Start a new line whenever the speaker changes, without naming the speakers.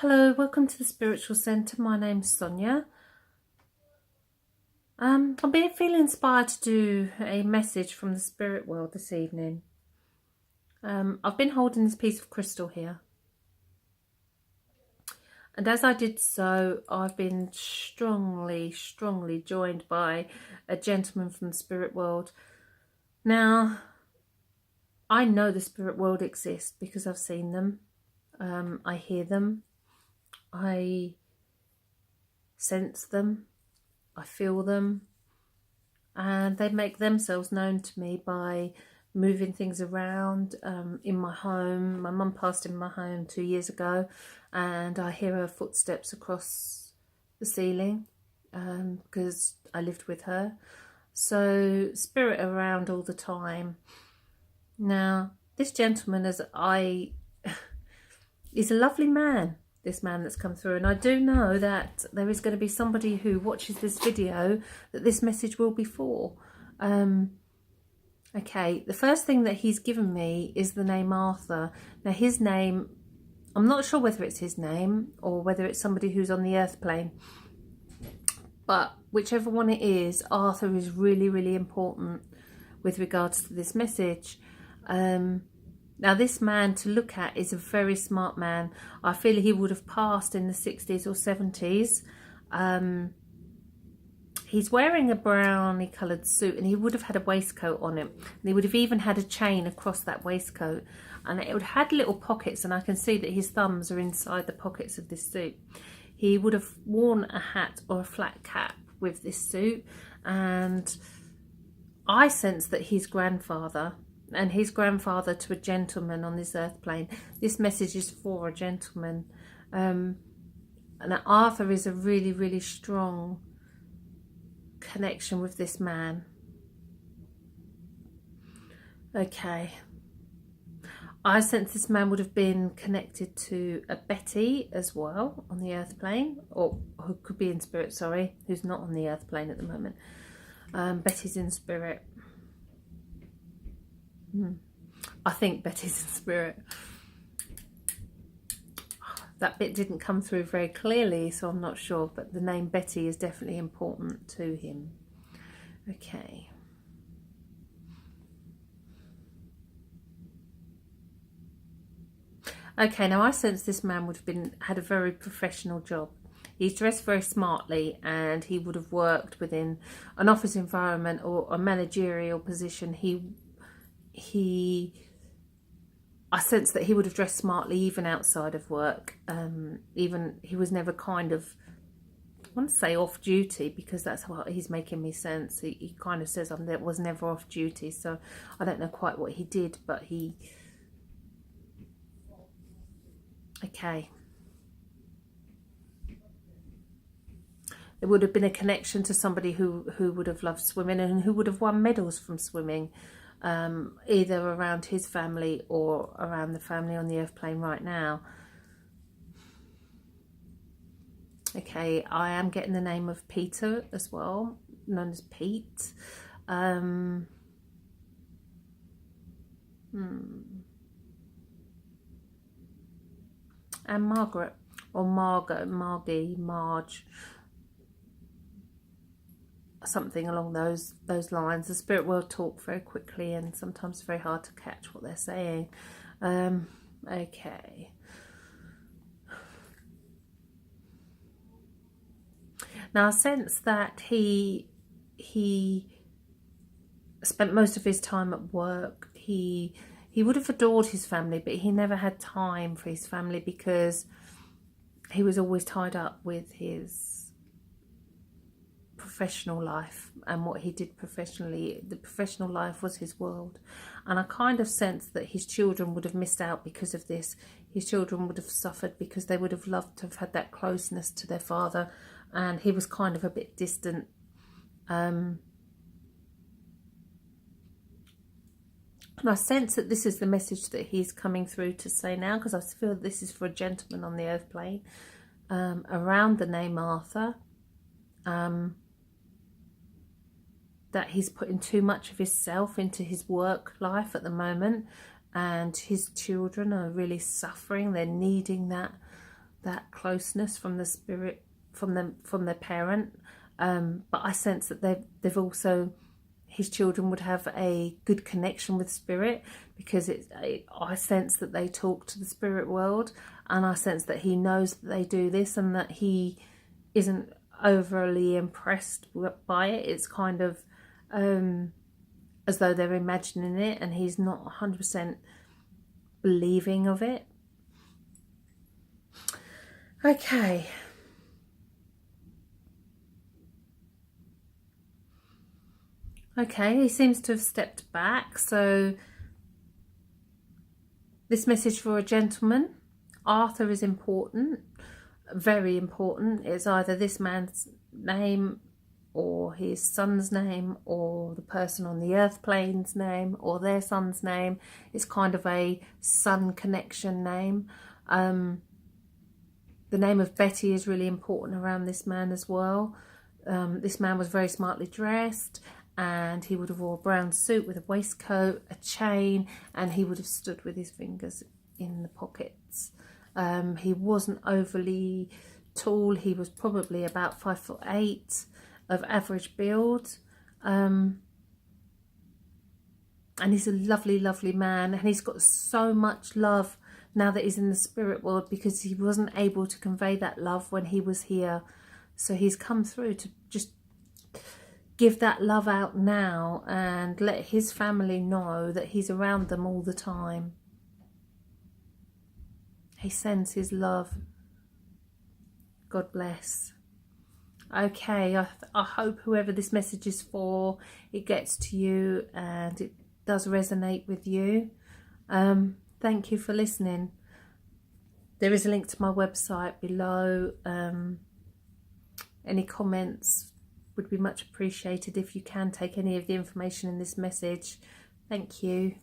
Hello, welcome to the Spiritual Centre. My name's Sonia. I'm feeling inspired to do a message from the spirit world this evening. I've been holding this piece of crystal here, and as I did so, I've been strongly joined by a gentleman from the spirit world. Now, I know the spirit world exists because I've seen them. I hear them. I sense them. I feel them, and they make themselves known to me by moving things around in my home. My mum passed in my home 2 years ago, and I hear her footsteps across the ceiling because I lived with her. So spirit around all the time. Now, this gentleman is a lovely man. This man that's come through, and I do know that there is going to be somebody who watches this video that this message will be for. Okay, the first thing that he's given me is the name Arthur. Now his name, I'm not sure whether it's his name or whether it's somebody who's on the earth plane, but whichever one it is, Arthur is really important with regards to this message. Now this man, to look at, is a very smart man. I feel he would have passed in the 60s or 70s. He's wearing a browny coloured suit, and he would have had a waistcoat on him. And he would have even had a chain across that waistcoat. And it would have had little pockets, and I can see that his thumbs are inside the pockets of this suit. He would have worn a hat or a flat cap with this suit. And I sense that his grandfather, and his grandfather to a gentleman on this earth plane. This message is for a gentleman. And Arthur is a really strong connection with this man. Okay. I sense this man would have been connected to a Betty as well on the earth plane, or who could be in spirit, sorry, who's not on the earth plane at the moment. Betty's in spirit. I think Betty's in spirit. That bit didn't come through very clearly, so I'm not sure, but the name Betty is definitely important to him. Okay. Okay, now I sense this man would have had a very professional job. He's dressed very smartly, and he would have worked within an office environment or a managerial position. I sense that he would have dressed smartly even outside of work. Even he was never kind of, I want to say off duty, because that's what he's making me sense. He kind of says I was never off duty, so I don't know quite what he did, but okay. There would have been a connection to somebody who would have loved swimming and who would have won medals from swimming. Either around his family or around the family on the earth plane right now. Okay, I am getting the name of Peter as well, known as Pete. And Margaret, or Margot, Margie, Marge, something along those lines. The spirit world talk very quickly, and sometimes very hard to catch what they're saying. Okay. Now I sense that he spent most of his time at work. He would have adored his family, but he never had time for his family because he was always tied up with his professional life and what he did professionally. The professional life was his world, and I kind of sense that his children would have missed out because of this. His children would have suffered because they would have loved to have had that closeness to their father, and he was kind of a bit distant. And I sense that this is the message that he's coming through to say now, because I feel this is for a gentleman on the earth plane, around the name Arthur. That he's putting too much of himself into his work life at the moment, and his children are really suffering. They're needing that that closeness from the spirit, from their parent. But I sense that they've also, his children would have a good connection with spirit, because I sense that they talk to the spirit world, and I sense that he knows that they do this, and that he isn't overly impressed by it. It's kind of as though they're imagining it, and he's not 100% believing of it. Okay. Okay, he seems to have stepped back. So this message for a gentleman. Arthur is important, very important. It's either this man's name or his son's name, or the person on the earth plane's name, or their son's name. It's kind of a son connection name. The name of Betty is really important around this man as well. This man was very smartly dressed, and he would have worn a brown suit with a waistcoat, a chain, and he would have stood with his fingers in the pockets. He wasn't overly tall. He was probably about 5'8", of average build. And he's a lovely, lovely man, and he's got so much love now that he's in the spirit world, because he wasn't able to convey that love when he was here. So he's come through to just give that love out now and let his family know that he's around them all the time. He sends his love. God bless. Okay, I hope whoever this message is for, it gets to you and it does resonate with you. Thank you for listening. There is a link to my website below. Any comments would be much appreciated if you can take any of the information in this message. Thank you.